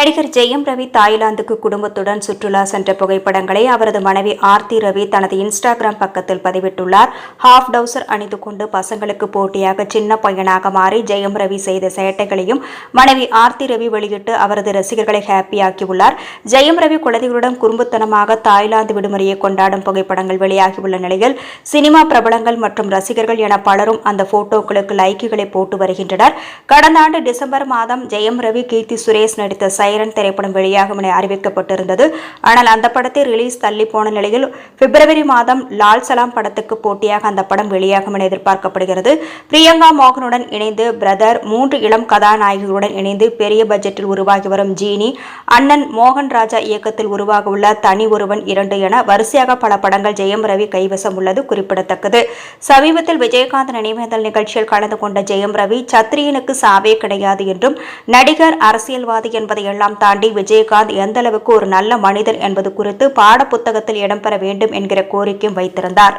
நடிகர் ஜெயம் ரவி தாய்லாந்துக்கு குடும்பத்துடன் சுற்றுலா சென்ற புகைப்படங்களை அவரது மனைவி ஆர்த்தி ரவி தனது இன்ஸ்டாகிராம் பக்கத்தில் பதிவிட்டுள்ளார். ஹாஃப் டவுசர் அணிந்து கொண்டு பசங்களுக்கு போட்டியாக சின்ன பையனாக மாறி ஜெயம் ரவி செய்த சேட்டைகளையும் மனைவி ஆர்த்தி ரவி வெளியிட்டு அவரது ரசிகர்களை ஹாப்பியாக்கியுள்ளார். ஜெயம் ரவி குழந்தைகளுடன் குறும்புத்தனமாக தாய்லாந்து விடுமுறையை கொண்டாடும் புகைப்படங்கள் வெளியாகியுள்ள நிலையில் சினிமா பிரபலங்கள் மற்றும் ரசிகர்கள் என பலரும் அந்த போட்டோக்களுக்கு லைக்குகளை போட்டு வருகின்றனர். கடந்த ஆண்டு டிசம்பர் மாதம் ஜெயம் ரவி, கீர்த்தி சுரேஷ் நடித்த சைரன் திரைப்படம் வெளியாகும் என அறிவிக்கப்பட்டிருந்தது. ஆனால் அந்த படத்தை ரிலீஸ் தள்ளி போன நிலையில் பிப்ரவரி மாதம் லால் சலாம் படத்துக்கு போட்டியாக அந்த படம் வெளியாகும் என எதிர்பார்க்கப்படுகிறது. பிரியங்கா மோகனுடன் இணைந்து பிரதர், 3 இளம் கதாநாயகிகளுடன் இணைந்து பெரிய பட்ஜெட்டில் உருவாகி வரும் ஜீனி, அண்ணன் மோகன் ராஜா இயக்கத்தில் உருவாக உள்ள தனி ஒருவன் 2 என வரிசையாக பல படங்கள் ஜெயம் ரவி கைவசம் உள்ளது குறிப்பிடத்தக்கது. சமீபத்தில் விஜயகாந்த் நினைவேந்தல் நிகழ்ச்சியில் கலந்து கொண்ட ஜெயம் ரவி, சத்திரியனுக்கு சாவே கிடையாது என்றும் நடிகர், அரசியல்வாதி என்பதை எல்லாம் தாண்டி விஜயகாந்த் எந்த அளவுக்கு ஒரு நல்ல மனிதர் என்பது குறித்து பாட புத்தகத்தில் இடம்பெற வேண்டும் என்கிற கோரிக்கையும் வைத்திருந்தார்.